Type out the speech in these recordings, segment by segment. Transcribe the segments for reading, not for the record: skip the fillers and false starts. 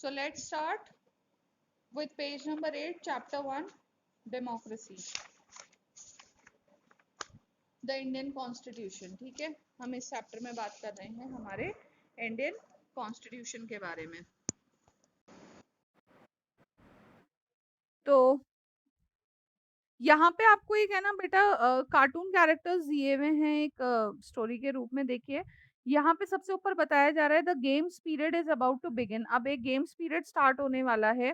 So let's start with page number 8, chapter 1, democracy, the Indian Constitution. ठीक है, हम इस चैप्टर में बात कर रहे हैं हमारे इंडियन कॉन्स्टिट्यूशन के बारे में। तो यहाँ पे आपको एक है ना बेटा कार्टून कैरेक्टर्स दिए हुए हैं एक स्टोरी के रूप में। देखिए यहाँ पे सबसे ऊपर बताया जा रहा है the games period is about to begin. अब एक गेम्स पीरियड स्टार्ट होने वाला है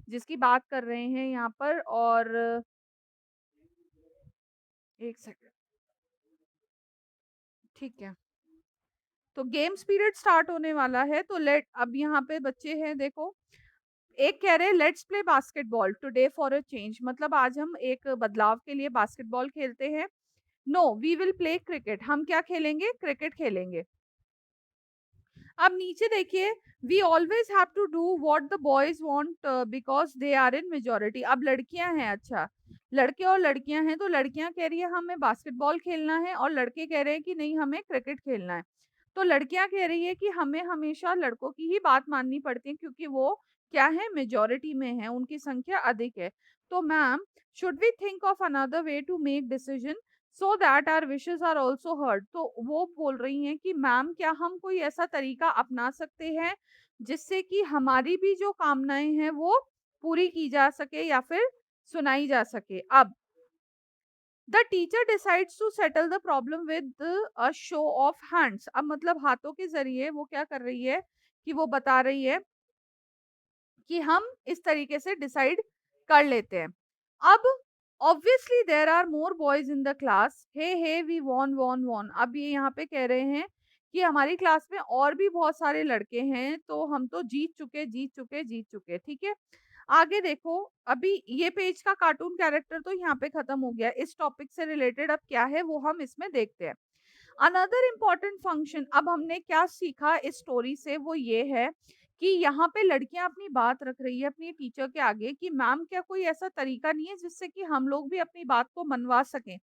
जिसकी बात कर रहे हैं यहाँ पर। और एक सेकंड, ठीक है, तो गेम्स पीरियड स्टार्ट होने वाला है। तो लेट अब यहाँ पे बच्चे हैं, देखो एक कह रहे हैं let's play basketball today for a change, मतलब आज हम एक बदलाव के लिए बास्केटबॉल खेलते हैं। No we will play cricket, हम क्या खेलेंगे, क्रिकेट खेलेंगे। अब नीचे देखिए we always have to do what the boys want because they are in majority. अब लड़कियां हैं, अच्छा लड़के और लड़कियां हैं, तो लड़कियां कह रही है हमें बास्केटबॉल खेलना है और लड़के कह रहे हैं कि नहीं हमें क्रिकेट खेलना है। तो लड़कियां कह रही है कि हमें हमेशा लड़कों की ही बात माननी पड़ती है क्योंकि वो क्या है, मेजोरिटी में है, उनकी संख्या अधिक है। तो ma'am should we think of another way to make decision so that our wishes are also heard. तो वो बोल रही हैं कि मैम क्या हम कोई ऐसा तरीका अपना सकते हैं जिससे कि हमारी भी जो कामनाएं हैं वो पूरी की जा सके या फिर सुनाई जा सके। अब the teacher decides to settle the problem with a show of hands. अब मतलब हाथों के जरिए वो क्या कर रही है कि वो बता रही है कि हम इस तरीके से डिसाइड कर लेते हैं। अब obviously there are more boys in the class, hey we won. अब ये यहाँ पे कह रहे हैं कि हमारी क्लास में और भी बहुत सारे लड़के हैं, तो हम तो जीत चुके, ठीक है। आगे देखो, अभी ये पेज का कार्टून कैरेक्टर तो यहाँ पे खत्म हो गया। इस टॉपिक से रिलेटेड अब क्या है वो हम इसमें देखते हैं। अनदर इम्पॉर्टेंट फंक्शन, अब हमने क्या सीखा इस स्टोरी से वो ये है कि यहाँ पे लड़कियां अपनी बात रख रही है अपनी टीचर के आगे कि मैम क्या कोई ऐसा तरीका नहीं है जिससे कि हम लोग भी अपनी बात को मनवा सकें,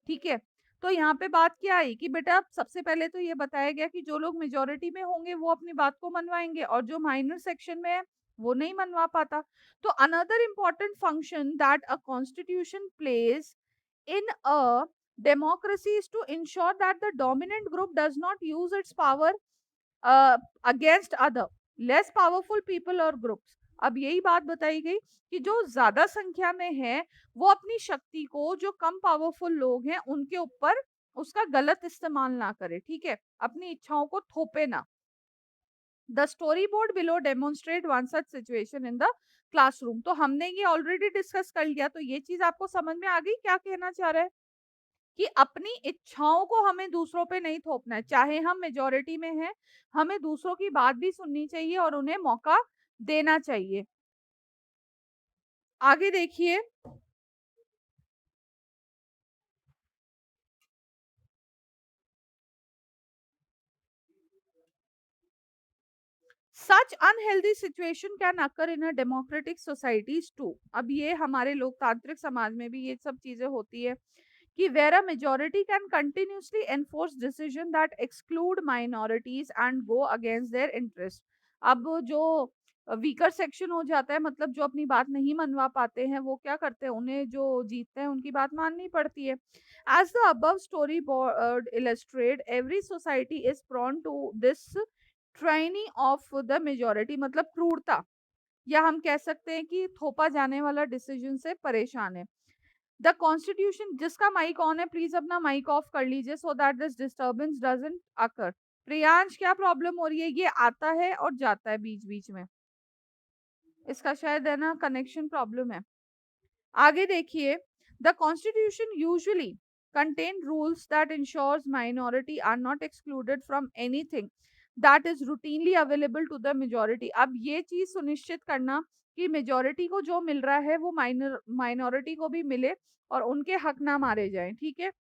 ठीक है। तो यहाँ पे बात क्या आई कि बेटा सबसे पहले तो ये बताया गया कि जो लोग मेजोरिटी में होंगे वो अपनी बात को मनवाएंगे और जो माइनर सेक्शन में है वो नहीं मनवा पाता। तो another important function that a constitution plays in a democracy is to ensure that the dominant group does not use its power against other less powerful people or groups। अब यही बात बताई गई कि जो ज्यादा संख्या में है वो अपनी शक्ति को जो कम पावरफुल लोग हैं उनके ऊपर उसका गलत इस्तेमाल ना करे, ठीक है, अपनी इच्छाओं को थोपे ना। The story board below demonstrate one such situation in the classroom. तो हमने ये ऑलरेडी डिस्कस कर लिया, तो ये चीज आपको समझ में आ गई क्या कहना चाह रहा है कि अपनी इच्छाओं को हमें दूसरों पे नहीं थोपना है। चाहे हम मेजोरिटी में हैं, हमें दूसरों की बात भी सुननी चाहिए और उन्हें मौका देना चाहिए। आगे देखिए, such unhealthy situation can occur in a democratic societies too. अब ये हमारे लोकतांत्रिक समाज में भी ये सब चीजें होती है कि where a majority can continuously enforce decision that exclude minorities and go against their interest। अब जो वीकर सेक्शन हो जाता है, मतलब जो अपनी बात नहीं मनवा पाते हैं, वो क्या करते हैं, उन्हें जो जीतते हैं उनकी बात माननी पड़ती है। As the above story board illustrate every society is prone to this tyranny of the majority, मतलब क्रूरता, या हम कह सकते हैं कि थोपा जाने वाला डिसीजन से परेशान है। द कॉन्स्टिट्यूशन, जिसका माइक ऑन है प्लीज अपना माइक ऑफ कर लीजिए so that this disturbance doesn't occur. Priyansh क्या प्रॉब्लम हो रही है, ये आता है और जाता है बीच बीच में, इसका शायद है ना कनेक्शन प्रॉब्लम है। आगे देखिए, the constitution usually contain rules that ensures minority are not excluded from anything that is routinely available to the majority। अब ये चीज सुनिश्चित करना कि मेजोरिटी को जो मिल रहा है वो माइनॉरिटी को भी मिले और उनके हक ना मारे जाएं, ठीक है।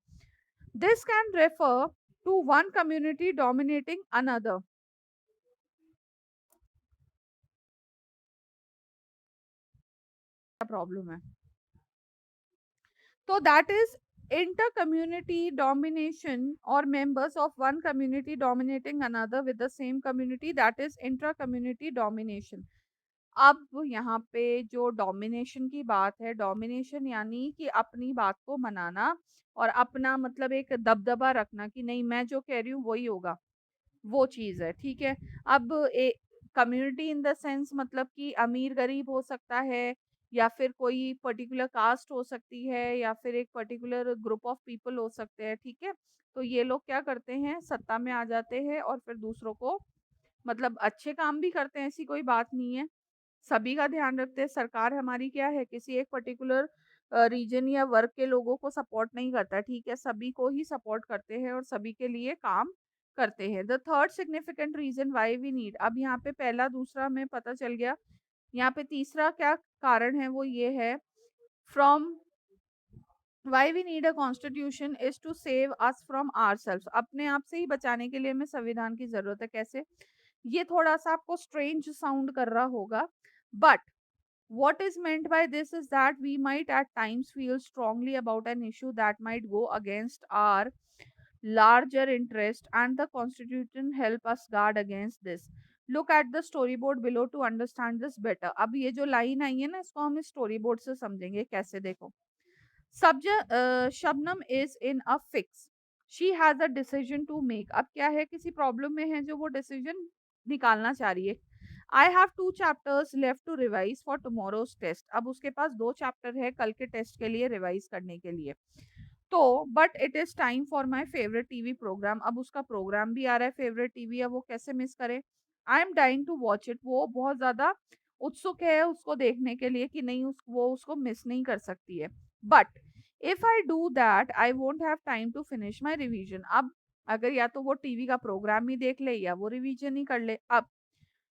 This can refer to one community dominating another. Problem है, तो that is inter-community domination or members of one community dominating another with the same community, that is intra-community domination। अब यहाँ पे जो डोमिनेशन की बात है, डोमिनेशन यानी कि अपनी बात को मनाना और अपना मतलब एक दबदबा रखना कि नहीं मैं जो कह रही हूँ वही होगा, वो चीज़ है, ठीक है? अब a community in the sense मतलब कि अमीर-गरीब हो सकता है या फिर कोई पर्टिकुलर कास्ट हो सकती है या फिर एक पर्टिकुलर ग्रुप ऑफ पीपल हो सकते हैं, ठीक है? तो ये लोग क्या करते हैं, सत्ता में आ जाते हैं और फिर दूसरों को मतलब अच्छे काम भी करते हैं, ऐसी कोई बात नहीं है। सभी का ध्यान रखते हैं। सरकार हमारी क्या है, किसी एक पर्टिकुलर रीजन या वर्ग के लोगों को सपोर्ट नहीं करता, ठीक है? सभी को ही सपोर्ट करते हैं और सभी के लिए काम करते हैं। The third significant reason why we need, अब यहाँ पे पहला दूसरा हमें पता चल गया। यहाँ पे तीसरा क्या कारण है वो ये है, from why we need a constitution is to save us from ourselves, अपने आप से ही बचाने के लिए हमें संविधान की जरूरत है। कैसे? ये थोड़ा सा आपको स्ट्रेंज साउंड कर रहा होगा, but what is meant by this is that we might at times feel strongly about an issue that might go against our larger interest, and the constitution help us guard against this. Look at the storyboard below to understand this better. अब ये जो line आई है ना, इसको हम इस storyboard से समझेंगे कैसे, देखो। Shabnam is in a fix, she has a decision to make, अब क्या है, किसी प्रॉब्लम में है जो वो डिसीजन निकालना चाह रही है। I have 2 chapters left to revise for tomorrow's test, अब उसके पास 2 चैप्टर है कल के टेस्ट के लिए रिवाइज करने के लिए। तो but it is time for my favourite TV programme, अब उसका प्रोग्राम भी आ रहा है फेवरेट टीवी, अब वो कैसे मिस करे। I am dying to watch it, वो बहुत ज्यादा उत्सुक है उसको देखने के लिए कि नहीं वो उसको मिस नहीं कर सकती है। But if I do that I won't have time to finish my revision, अब अगर या तो वो टीवी का प्रोग्राम ही देख ले या वो रिवीजन ही कर ले। अब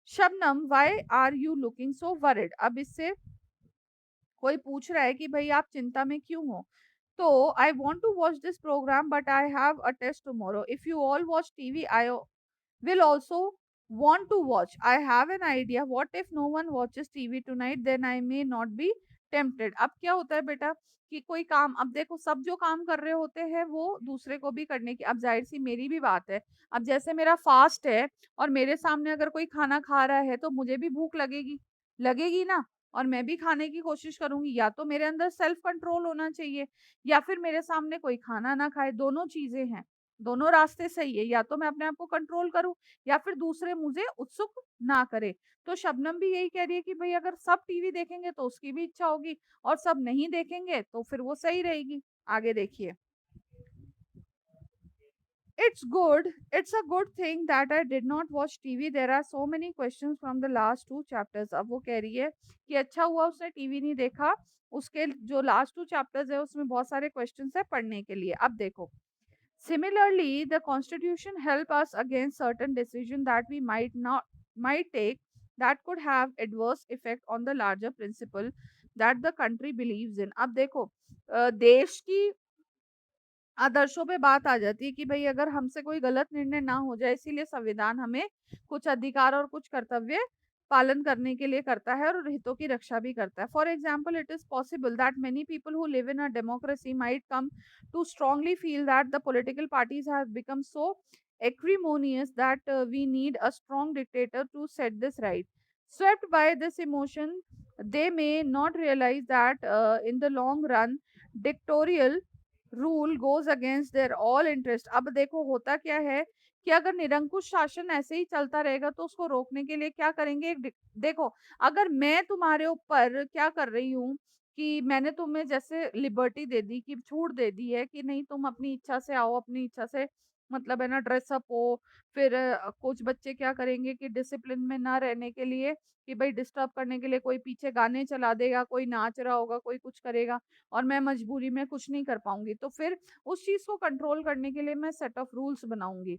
Shabnam why are you looking so worried, अब इससे कोई पूछ रहा है कि भाई आप चिंता में क्यों हो। तो I want to watch this programme but I have a test tomorrow, if you all watch TV I will also want to watch. I have an idea. What if no one watches TV tonight? Then I may not be tempted. अब क्या होता है बेटा कि कोई काम, अब देखो सब जो काम कर रहे होते हैं वो दूसरे को भी करने की, अब जाहिर सी मेरी भी बात है। अब जैसे मेरा फास्ट है और मेरे सामने अगर कोई खाना खा रहा है तो मुझे भी भूख लगेगी, लगेगी ना, और मैं भी खाने की कोशिश करूंगी। या तो मेरे अंदर सेल्फ कंट्रोल होना चाहिए या फिर मेरे सामने कोई खाना ना खाए, दोनों चीजें हैं, दोनों रास्ते सही है। या तो मैं अपने आप को कंट्रोल करूं या फिर दूसरे मुझे उत्सुक ना करे। तो शबनम भी यही कह रही है कि भाई अगर सब टीवी देखेंगे तो उसकी भी इच्छा होगी और सब नहीं देखेंगे तो फिर वो सही रहेगी। आगे देखिए। It's a good thing that I did not watch TV. There are so many questions from the last 2 chapters. अब वो कह रही है कि अच्छा हुआ उसने टीवी नहीं देखा, उसके जो लास्ट 2 चैप्टर्स है उसमें बहुत सारे क्वेश्चंस है पढ़ने के लिए। अब देखो, similarly, the Constitution help us against certain decisions that we might take that could have adverse effect on the larger principle that the country believes in. अब देखो, देश की आदर्शों पे बात आ जाती है कि भाई अगर हमसे कोई गलत निर्णय ना हो जाए, इसीलिए संविधान हमें कुछ अधिकार और कुछ कर्तव्य पालन करने के लिए करता है और हितों की रक्षा भी करता है। For example, it is possible that many people who live in a democracy might come to strongly feel that the political parties have become so acrimonious that we need a strong dictator to set this right. Swept by this emotion, they may not realize that in the long run, dictatorial rule goes against their all interest. अब देखो होता क्या है कि अगर निरंकुश शासन ऐसे ही चलता रहेगा तो उसको रोकने के लिए क्या करेंगे, देखो अगर मैं तुम्हारे ऊपर क्या कर रही हूँ कि मैंने तुम्हें जैसे लिबर्टी दे दी, कि छूट दे दी है कि नहीं तुम अपनी इच्छा से आओ, अपनी इच्छा से मतलब है ना ड्रेसअप हो, फिर कुछ बच्चे क्या करेंगे कि डिसिप्लिन में ना रहने के लिए कि भाई डिस्टर्ब करने के लिए कोई पीछे गाने चला देगा, कोई नाच रहा होगा, कोई कुछ करेगा और मैं मजबूरी में कुछ नहीं कर पाऊंगी, तो फिर उस चीज को कंट्रोल करने के लिए मैं सेट ऑफ रूल्स बनाऊंगी।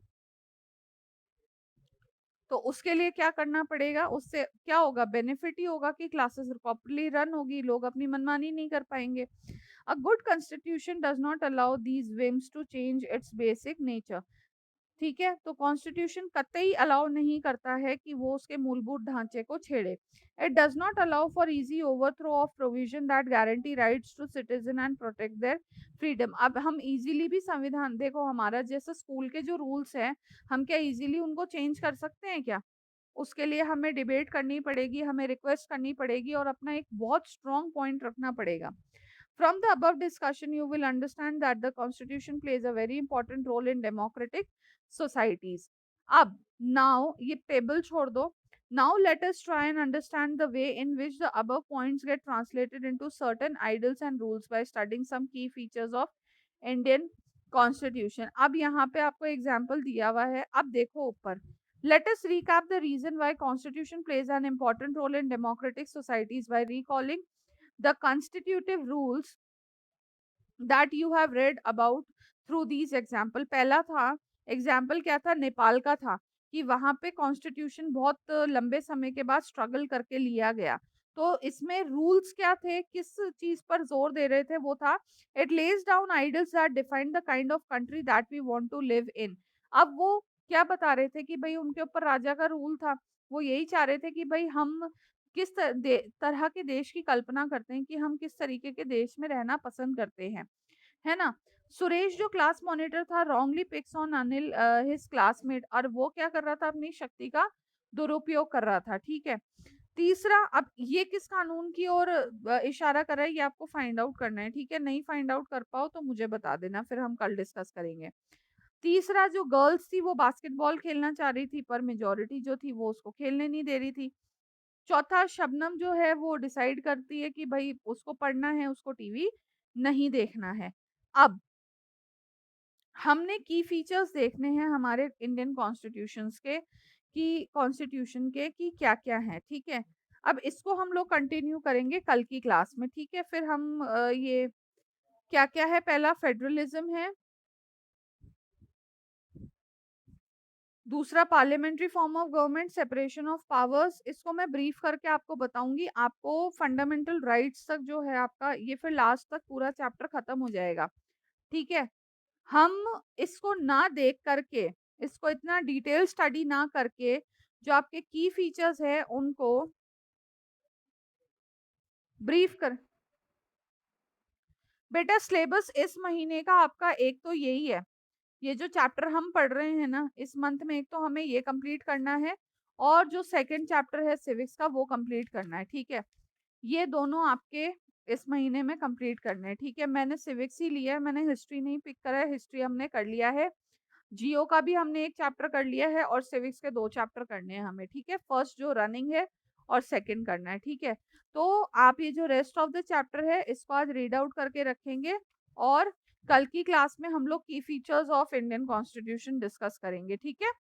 तो उसके लिए क्या करना पड़ेगा, उससे क्या होगा, बेनिफिट ही होगा कि क्लासेस प्रॉपरली रन होगी, लोग अपनी मनमानी नहीं कर पाएंगे। A good constitution does not allow these whims to change its basic nature. ठीक है, तो कॉन्स्टिट्यूशन कतई अलाउ नहीं करता है कि वो उसके मूलभूत ढांचे को छेड़े। It does not allow for easy overthrow of provision that guarantee rights to citizen and protect their freedom. अब हम इजीली भी संविधान, देखो हमारा जैसे स्कूल के जो रूल्स हैं, हम क्या इजीली उनको चेंज कर सकते हैं क्या? उसके लिए हमें डिबेट करनी पड़ेगी, हमें रिक्वेस्ट करनी पड़ेगी और अपना एक बहुत स्ट्रॉन्ग पॉइंट रखना पड़ेगा। From the above discussion, you will understand that the Constitution plays a very important role in democratic societies. अब now ये table छोड़ दो. Now let us try and understand the way in which the above points get translated into certain ideals and rules by studying some key features of Indian Constitution. अब यहाँ पे आपको example दिया हुआ है. अब देखो ऊपर. Let us recap the reason why Constitution plays an important role in democratic societies by recalling the constitutive rules that you have read about through these example. पहला था एग्जाम्पल क्या था, नेपाल का था कि वहां पे कॉन्स्टिट्यूशन बहुत लंबे समय के बाद स्ट्रगल करके लिया गया। तो इसमें रूल्स क्या थे, किस चीज पर जोर दे रहे थे, वो था it lays down ideals that define the kind of country that we want to live in. अब वो क्या बता रहे थे कि भाई उनके ऊपर राजा का रूल था, वो यही चाह रहे थे कि भाई हम किस तरह के देश की कल्पना करते हैं, कि हम किस तरीके के देश में रहना पसंद करते हैं, है ना। सुरेश जो क्लास मॉनिटर था wrongly picks on Anil his classmate, और वो क्या कर रहा था, अपनी शक्ति का दुरुपयोग कर रहा था, ठीक है। तीसरा, अब ये किस कानून की ओर इशारा कर रहा है, ये आपको फाइंड आउट करना है, ठीक है। नहीं फाइंड आउट कर पाओ तो मुझे बता देना, फिर हम कल डिस्कस करेंगे। तीसरा, जो गर्ल्स थी वो बास्केटबॉल खेलना चाह रही थी, पर मेजोरिटी जो थी वो उसको खेलने नहीं दे रही थी। चौथा, शबनम जो है वो डिसाइड करती है कि भाई उसको पढ़ना है, उसको टीवी नहीं देखना है। अब हमने की फीचर्स देखने हैं हमारे इंडियन कॉन्स्टिट्यूशंस के, कि कॉन्स्टिट्यूशन के कि क्या-क्या हैं, ठीक है। अब इसको हम लोग कंटिन्यू करेंगे कल की क्लास में, ठीक है। फिर हम ये क्या-क्या है, पहला फेडरलिज्म है, दूसरा parliamentary form of government, separation of powers, इसको मैं ब्रीफ करके आपको बताऊंगी। आपको फंडामेंटल राइट्स तक जो है आपका, ये फिर लास्ट तक पूरा चैप्टर खत्म हो जाएगा, ठीक है। हम इसको ना देख करके, इसको इतना डिटेल स्टडी ना करके, जो आपके की फीचर्स है उनको ब्रीफ कर। बेटा सिलेबस इस महीने का आपका एक तो यही है, ये जो चैप्टर हम पढ़ रहे हैं ना इस मंथ में, एक तो हमें ये कंप्लीट करना है, और जो सेकंड चैप्टर है सिविक्स का वो कंप्लीट करना है, ठीक है। ये दोनों आपके इस महीने में कंप्लीट करने हैं, ठीक है। मैंने सिविक्स ही लिया है, मैंने हिस्ट्री नहीं पिक करा है, हिस्ट्री हमने कर लिया है। जियो का भी हमने एक चैप्टर कर लिया है, और सिविक्स के 2 चैप्टर करने हैं हमें, ठीक है। फर्स्ट जो रनिंग है और सेकंड करना है, ठीक है। तो आप ये जो रेस्ट ऑफ द चैप्टर है इसको आज रीड आउट करके रखेंगे, और कल की क्लास में हम लोग की features of Indian constitution discuss करेंगे, ठीक है।